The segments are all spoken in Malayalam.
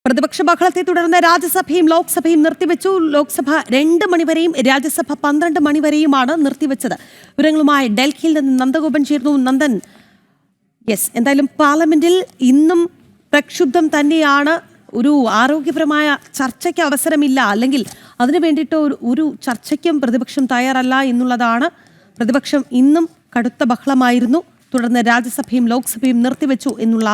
പ്രതിപക്ഷ ബഹളത്തെ തുടർന്ന് രാജ്യസഭയും ലോക്സഭയും നിർത്തിവെച്ചു. ലോക്സഭ 2 മണിവരെയും രാജ്യസഭ 12 മണിവരെയുമാണ് നിർത്തിവെച്ചത്. വിവരങ്ങളുമായി ഡൽഹിയിൽ നിന്ന് നന്ദഗോപൻ ചേർന്നു. നന്ദൻ, എന്തായാലും പാർലമെന്റിൽ ഇന്നും പ്രക്ഷുബ്ധം തന്നെയാണ്. ഒരു ആരോഗ്യപരമായ ചർച്ചയ്ക്ക് അവസരമില്ല, അല്ലെങ്കിൽ അതിനു വേണ്ടിയിട്ട് ഒരു ചർച്ചയ്ക്കും പ്രതിപക്ഷം തയ്യാറല്ല എന്നുള്ളതാണ്. പ്രതിപക്ഷം ഇന്നും കടുത്ത ബഹളമായിരുന്നു. തുടർന്ന് രാജ്യസഭയും ലോക്സഭയും നിർത്തിവെച്ചു എന്നുള്ള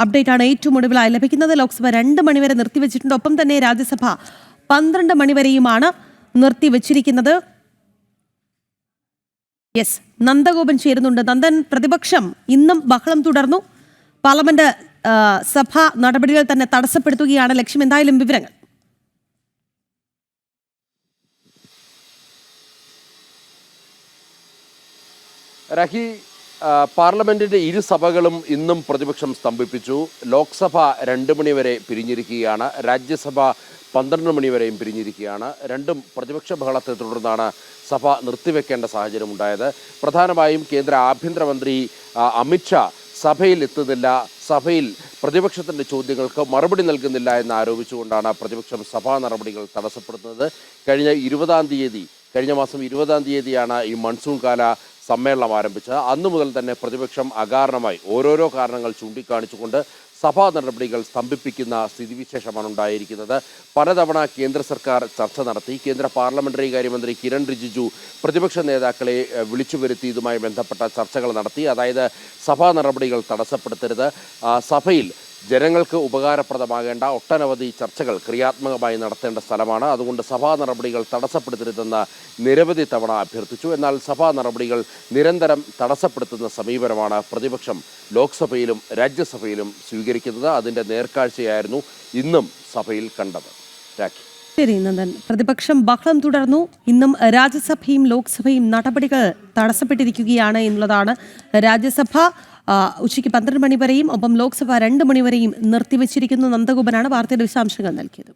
അപ്ഡേറ്റ് ആണ് ഏറ്റവും ഒടുവിലായി ലഭിക്കുന്നത്. ലോക്സഭ 2 മണിവരെ നിർത്തിവെച്ചിട്ടുണ്ട്. ഒപ്പം തന്നെ രാജ്യസഭ 12 മണിവരെയുമാണ് നിർത്തിവെച്ചിരിക്കുന്നത്. നന്ദഗോപൻ ചേരുന്നുണ്ട്. നന്ദൻ, പ്രതിപക്ഷം ഇന്നും ബഹളം തുടർന്നു. പാർലമെന്റ് സഭാ നടപടികൾ തന്നെ തടസ്സപ്പെടുത്തുകയാണ് ലക്ഷ്യം. എന്തായാലും വിവരങ്ങൾ. രഹി, പാർലമെന്റിന്റെ ഇരു സഭകളും ഇന്നും പ്രതിപക്ഷം സ്തംഭിപ്പിച്ചു. ലോക്സഭ 2 മണിവരെ പിരിഞ്ഞിരിക്കുകയാണ്, രാജ്യസഭ 12 മണിവരെയും പിരിഞ്ഞിരിക്കുകയാണ്. രണ്ടും പ്രതിപക്ഷ ബഹളത്തെ തുടർന്നാണ് സഭ നിർത്തിവെക്കേണ്ട സാഹചര്യം ഉണ്ടായത്. പ്രധാനമായും കേന്ദ്ര ആഭ്യന്തരമന്ത്രി അമിത്ഷാ സഭയിൽ എത്തുന്നില്ല, സഭയിൽ പ്രതിപക്ഷത്തിൻ്റെ ചോദ്യങ്ങൾക്ക് മറുപടി നൽകുന്നില്ല എന്ന് ആരോപിച്ചുകൊണ്ടാണ് പ്രതിപക്ഷം സഭാ നടപടികൾ തടസ്സപ്പെടുത്തുന്നത്. കഴിഞ്ഞ മാസം 20-ാം തീയതിയാണ് ഈ മൺസൂൺ കാല സമ്മേളനം ആരംഭിച്ചത്. അന്നു മുതൽ തന്നെ പ്രതിപക്ഷം അകാരണമായി ഓരോരോ കാരണങ്ങൾ ചൂണ്ടിക്കാണിച്ചുകൊണ്ട് സഭാ നടപടികൾ സ്തംഭിപ്പിക്കുന്ന സ്ഥിതിവിശേഷമാണ് ഉണ്ടായിരിക്കുന്നത്. പലതവണ കേന്ദ്ര സർക്കാർ ചർച്ച നടത്തി. കേന്ദ്ര പാർലമെന്ററി കാര്യമന്ത്രി കിരൺ റിജിജു പ്രതിപക്ഷ നേതാക്കളെ വിളിച്ചു വരുത്തി ഇതുമായി ബന്ധപ്പെട്ട ചർച്ചകൾ നടത്തി. അതായത് സഭാ നടപടികൾ തടസ്സപ്പെടുത്തരുത്, സഭയിൽ ജനങ്ങൾക്ക് ഉപകാരപ്രദമാകേണ്ട ഒട്ടനവധി ചർച്ചകൾ ക്രിയാത്മകമായി നടത്തേണ്ട സ്ഥലമാണ്, അതുകൊണ്ട് സഭാ നടപടികൾ തടസ്സപ്പെടുത്തരുതെന്ന് നിരവധി തവണ അഭ്യർത്ഥിച്ചു. എന്നാൽ സഭാ നടപടികൾ നിരന്തരം തടസ്സപ്പെടുത്തുന്ന സമീപനമാണ് പ്രതിപക്ഷം ലോക്സഭയിലും രാജ്യസഭയിലും സ്വീകരിക്കുന്നത്. അതിൻ്റെ നേർക്കാഴ്ചയായിരുന്നു ഇന്നും സഭയിൽ കണ്ടത്. ശരി നന്ദൻ, പ്രതിപക്ഷം ബഹളം തുടർന്നു. ഇന്നും രാജ്യസഭയും ലോക്സഭയും നടപടികൾ തടസ്സപ്പെട്ടിരിക്കുകയാണ് എന്നുള്ളതാണ്. രാജ്യസഭ ഉച്ചയ്ക്ക് 12 മണിവരെയും ഒപ്പം ലോക്സഭ 2 മണിവരെയും നിർത്തിവെച്ചിരിക്കുന്നു. നന്ദഗോപനാണ് വാർത്തയുടെ വിശദാംശങ്ങൾ നൽകിയത്.